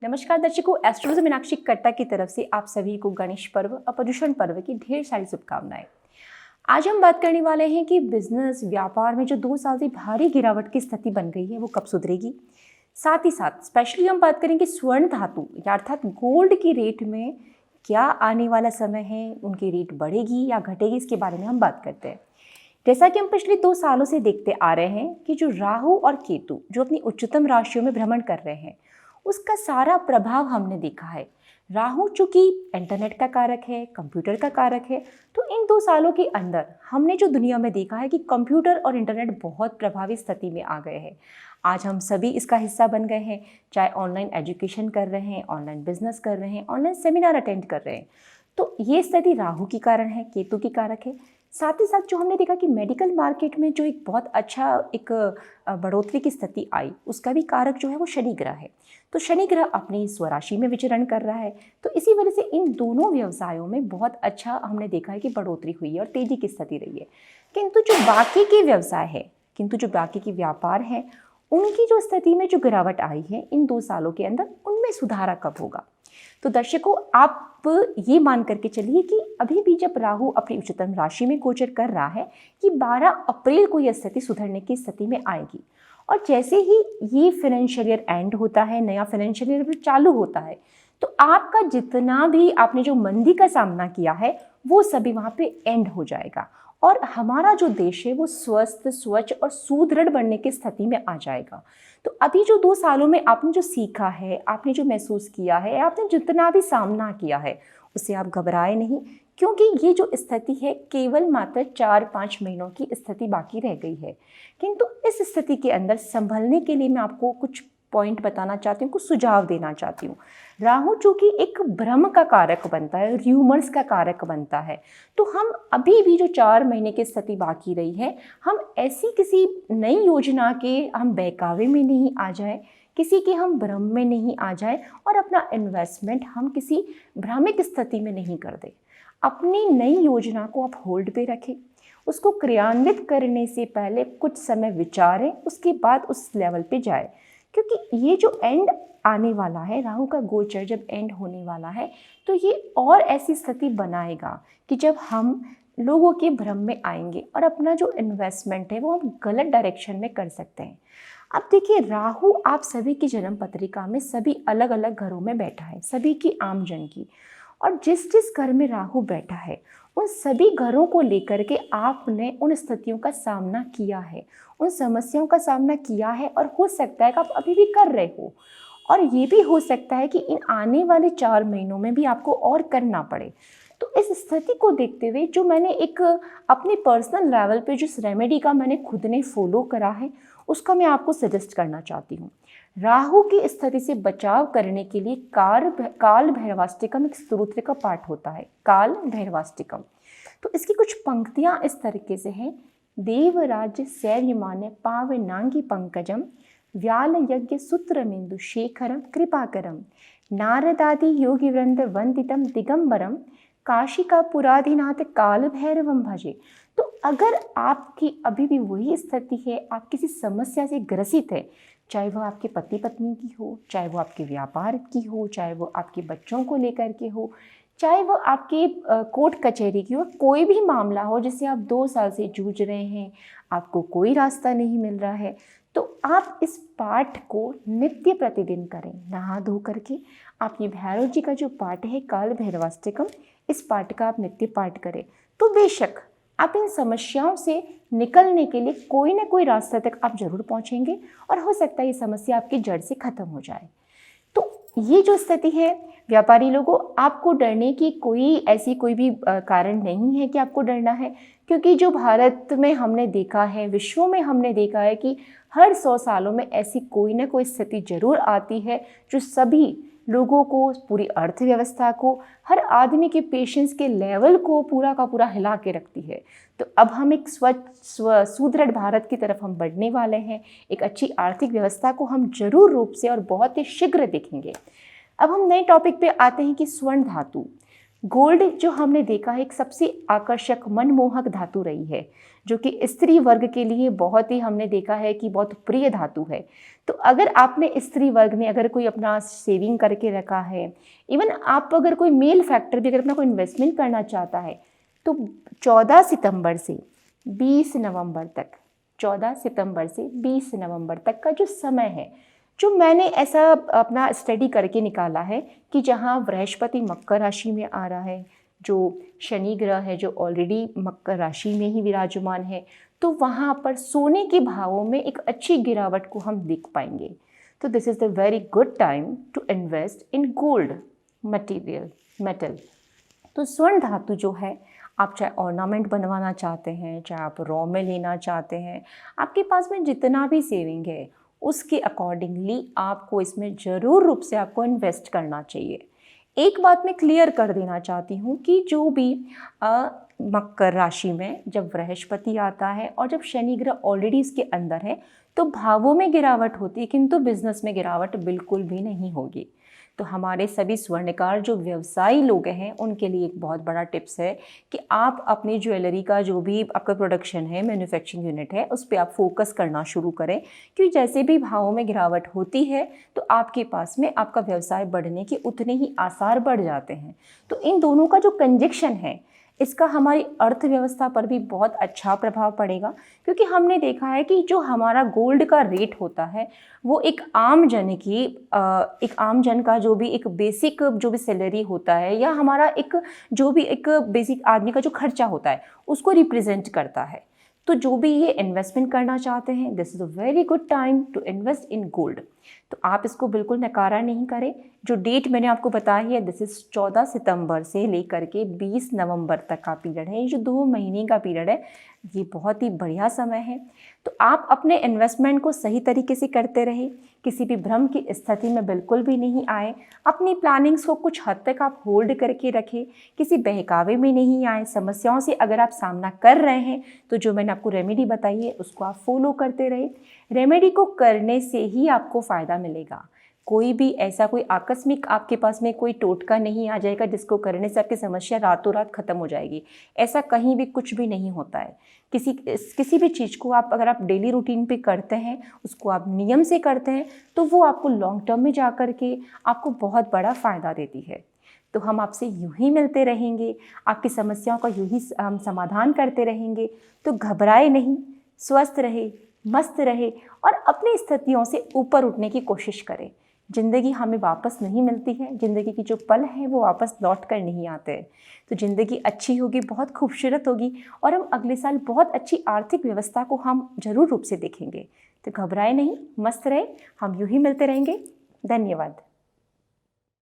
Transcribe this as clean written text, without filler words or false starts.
नमस्कार दर्शकों, एस्ट्रोलॉजर मीनाक्षी कट्टा की तरफ से आप सभी को गणेश पर्व और पर्युषण पर्व की ढेर सारी शुभकामनाएं। आज हम बात करने वाले हैं कि बिजनेस व्यापार में जो 2 साल से भारी गिरावट की स्थिति बन गई है वो कब सुधरेगी। साथ ही साथ स्पेशली हम बात करेंगे स्वर्ण धातु या अर्थात गोल्ड की रेट में क्या आने वाला समय है, उनकी रेट बढ़ेगी या घटेगी, इसके बारे में हम बात करते हैं। जैसा कि हम पिछले 2 सालों से देखते आ रहे हैं कि जो राहु और केतु जो अपनी उच्चतम राशियों में भ्रमण कर रहे हैं उसका सारा प्रभाव हमने देखा है। राहु चूंकि इंटरनेट का कारक है, कंप्यूटर का कारक है, तो इन 2 सालों के अंदर हमने जो दुनिया में देखा है कि कंप्यूटर और इंटरनेट बहुत प्रभावी स्थिति में आ गए हैं। आज हम सभी इसका हिस्सा बन गए हैं, चाहे ऑनलाइन एजुकेशन कर रहे हैं, ऑनलाइन बिजनेस कर रहे हैं, ऑनलाइन सेमिनार अटेंड कर रहे हैं। तो ये स्थिति राहु की कारण है, केतु की कारक है। साथ ही साथ जो हमने देखा कि मेडिकल मार्केट में जो एक बहुत अच्छा एक बढ़ोतरी की स्थिति आई, उसका भी कारक जो है वो शनि ग्रह है। तो शनि ग्रह अपनी स्वराशि में विचरण कर रहा है, तो इसी वजह से इन दोनों व्यवसायों में बहुत अच्छा हमने देखा है कि बढ़ोतरी हुई है और तेजी की स्थिति रही है। किंतु जो बाकी के व्यापार हैं उनकी जो स्थिति में जो गिरावट आई है इन 2 सालों के अंदर, उनमें सुधारा कब होगा। तो दर्शकों, आप ये मान करके चलिए कि अभी भी जब राहु अपनी उच्चतम राशि में गोचर कर रहा है कि 12 अप्रैल को यह स्थिति सुधरने की स्थिति में आएगी। और जैसे ही ये फाइनेंशियल ईयर एंड होता है, नया फाइनेंशियल ईयर चालू होता है, तो आपका जितना भी आपने जो मंदी का सामना किया है वो सभी वहाँ पे एंड हो जाएगा और हमारा जो देश है वो स्वस्थ, स्वच्छ और सुदृढ़ बनने की स्थिति में आ जाएगा। तो अभी जो 2 सालों में आपने जो सीखा है, आपने जो महसूस किया है, आपने जितना भी सामना किया है, उससे आप घबराए नहीं, क्योंकि ये जो स्थिति है केवल मात्र 4-5 महीनों की स्थिति बाकी रह गई है। किंतु इस स्थिति के अंदर संभलने के लिए मैं आपको कुछ पॉइंट बताना चाहती हूँ, कुछ सुझाव देना चाहती हूँ। राहु चूंकि एक भ्रम का कारक बनता है, र्यूमर्स का कारक बनता है, तो हम अभी भी जो 4 महीने की स्थिति बाकी रही है, हम ऐसी किसी नई योजना के हम बहकावे में नहीं आ जाए, किसी के हम भ्रम में नहीं आ जाए और अपना इन्वेस्टमेंट हम किसी भ्रामिक स्थिति में नहीं कर दें। अपनी नई योजना को आप होल्ड पे रखें, उसको क्रियान्वित करने से पहले कुछ समय विचारें, उसके बाद उस लेवल पे जाए, क्योंकि ये जो एंड आने वाला है, राहु का गोचर जब एंड होने वाला है, तो ये और ऐसी स्थिति बनाएगा कि जब हम लोगों के भ्रम में आएंगे और अपना जो इन्वेस्टमेंट है वो हम गलत डायरेक्शन में कर सकते हैं। अब देखिए, राहु आप सभी की जन्म पत्रिका में सभी अलग अलग घरों में बैठा है, सभी की आमजन की, और जिस जिस घर में राहु बैठा है उन सभी घरों को लेकर के आपने उन स्थितियों का सामना किया है, उन समस्याओं का सामना किया है, और हो सकता है कि आप अभी भी कर रहे हो, और ये भी हो सकता है कि इन आने वाले 4 महीनों में भी आपको और करना पड़े। तो इस स्थिति को देखते हुए जो मैंने एक अपने पर्सनल लेवल पे जिस रेमेडी का मैंने खुद ने फॉलो करा है उसका मैं आपको सजेस्ट करना चाहती हूँ। राहु की स्थिति से बचाव करने के लिए काल भैरवाष्टकम एक स्तोत्र का पाठ होता है, काल भैरवाष्टकम। तो इसकी कुछ पंक्तियां इस तरीके से हैं। देवराज्य सैर्यमान्य पावनांगी पंकजम व्याल यज्ञ सूत्रमिंदु शेखरम कृपाकरम नारदादि योगी वृंद वंदितम दिगंबरम काशिका पुराधिनाथ काल भैरवम भजे। तो अगर आपकी अभी भी वही स्थिति है, आप किसी समस्या से ग्रसित है, चाहे वो आपके पति पत्नी की हो, चाहे वो आपके व्यापार की हो, चाहे वो आपके बच्चों को लेकर के हो, चाहे वो आपके कोर्ट कचहरी की हो, कोई भी मामला हो जिससे आप 2 साल से जूझ रहे हैं, आपको कोई रास्ता नहीं मिल रहा है, तो आप इस पाठ को नित्य प्रतिदिन करें। नहा धो करके आप ये भैरव जी का जो पाठ है काल भैरवाष्टकम, इस पाठ का आप नित्य पाठ करें, तो बेशक आप इन समस्याओं से निकलने के लिए कोई ना कोई रास्ते तक आप जरूर पहुंचेंगे और हो सकता है ये समस्या आपकी जड़ से खत्म हो जाए। तो ये जो स्थिति है, व्यापारी लोगों, आपको डरने की कोई भी कारण नहीं है कि आपको डरना है, क्योंकि जो भारत में हमने देखा है, विश्व में हमने देखा है कि हर 100 सालों में ऐसी कोई ना कोई स्थिति जरूर आती है जो सभी लोगों को, पूरी अर्थव्यवस्था को, हर आदमी के पेशेंस के लेवल को पूरा का पूरा हिला के रखती है। तो अब हम एक सुदृढ़ भारत की तरफ हम बढ़ने वाले हैं, एक अच्छी आर्थिक व्यवस्था को हम जरूर रूप से और बहुत ही शीघ्र देखेंगे। अब हम नए टॉपिक पे आते हैं कि स्वर्ण धातु। गोल्ड जो हमने देखा है एक सबसे आकर्षक मनमोहक धातु रही है, जो कि स्त्री वर्ग के लिए बहुत ही हमने देखा है कि बहुत प्रिय धातु है। तो अगर आपने स्त्री वर्ग ने अगर कोई अपना सेविंग करके रखा है, इवन आप अगर कोई मेल फैक्टर भी अगर अपना कोई इन्वेस्टमेंट करना चाहता है, तो 14 सितंबर से 20 नवंबर तक 14 सितंबर से 20 नवंबर तक का जो समय है, जो मैंने ऐसा अपना स्टडी करके निकाला है कि जहाँ बृहस्पति मकर राशि में आ रहा है, जो शनि ग्रह है जो ऑलरेडी मकर राशि में ही विराजमान है, तो वहाँ पर सोने के भावों में एक अच्छी गिरावट को हम देख पाएंगे। तो this is the very good time to invest in gold metal. तो स्वर्ण धातु जो है, आप चाहे ऑर्नामेंट बनवाना चाहते हैं, चाहे आप रॉ में लेना चाहते हैं, आपके पास में जितना भी सेविंग है उसके अकॉर्डिंगली आपको इसमें ज़रूर रूप से आपको इन्वेस्ट करना चाहिए। एक बात मैं क्लियर कर देना चाहती हूँ कि जो भी मकर राशि में जब बृहस्पति आता है और जब शनि ग्रह ऑलरेडी इसके अंदर है, तो भावों में गिरावट होती है, किंतु बिजनेस में गिरावट बिल्कुल भी नहीं होगी। तो हमारे सभी स्वर्णकार जो व्यवसायी लोग हैं उनके लिए एक बहुत बड़ा टिप्स है कि आप अपनी ज्वेलरी का जो भी आपका प्रोडक्शन है, मैन्युफैक्चरिंग यूनिट है, उस पर आप फोकस करना शुरू करें, क्योंकि जैसे भी भावों में गिरावट होती है तो आपके पास में आपका व्यवसाय बढ़ने के उतने ही आसार बढ़ जाते हैं। तो इन दोनों का जो कंजक्शन है, इसका हमारी अर्थव्यवस्था पर भी बहुत अच्छा प्रभाव पड़ेगा, क्योंकि हमने देखा है कि जो हमारा गोल्ड का रेट होता है वो एक आम जन का जो भी एक बेसिक जो भी सैलरी होता है, या हमारा एक जो भी एक बेसिक आदमी का जो खर्चा होता है उसको रिप्रेजेंट करता है। तो जो भी ये इन्वेस्टमेंट करना चाहते हैं, this is a very good time to invest in gold. तो आप इसको बिल्कुल नकारा नहीं करें। जो डेट मैंने आपको बताई है, दिस इज़ 14 सितंबर से लेकर के 20 नवंबर तक का पीरियड है। ये जो 2 महीने का पीरियड है, ये बहुत ही बढ़िया समय है। तो आप अपने इन्वेस्टमेंट को सही तरीके से करते रहे, किसी भी भ्रम की स्थिति में बिल्कुल भी नहीं आए, अपनी प्लानिंग्स को कुछ हद तक आप होल्ड करके रखें, किसी बहकावे में नहीं आए। समस्याओं से अगर आप सामना कर रहे हैं तो जो मैंने आपको रेमेडी बताई है उसको आप फॉलो करते रहे। रेमेडी को करने से ही आपको फ़ायदा मिलेगा। कोई भी ऐसा कोई आकस्मिक आपके पास में कोई टोटका नहीं आ जाएगा जिसको करने से आपकी समस्या रातों रात ख़त्म हो जाएगी। ऐसा कहीं भी कुछ भी नहीं होता है। किसी भी चीज़ को आप अगर आप डेली रूटीन पे करते हैं, उसको आप नियम से करते हैं, तो वो आपको लॉन्ग टर्म में जा कर के आपको बहुत बड़ा फ़ायदा देती है। तो हम आपसे यूं ही मिलते रहेंगे, आपकी समस्याओं का यूं ही हम समाधान करते रहेंगे। तो घबराए नहीं, स्वस्थ रहे, मस्त रहे और अपनी स्थितियों से ऊपर उठने की कोशिश करें। ज़िंदगी हमें वापस नहीं मिलती है, ज़िंदगी की जो पल हैं वो वापस लौट कर नहीं आते। तो ज़िंदगी अच्छी होगी, बहुत खूबसूरत होगी और हम अगले साल बहुत अच्छी आर्थिक व्यवस्था को हम ज़रूर रूप से देखेंगे। तो घबराए नहीं, मस्त रहे, हम यूं ही मिलते रहेंगे। धन्यवाद।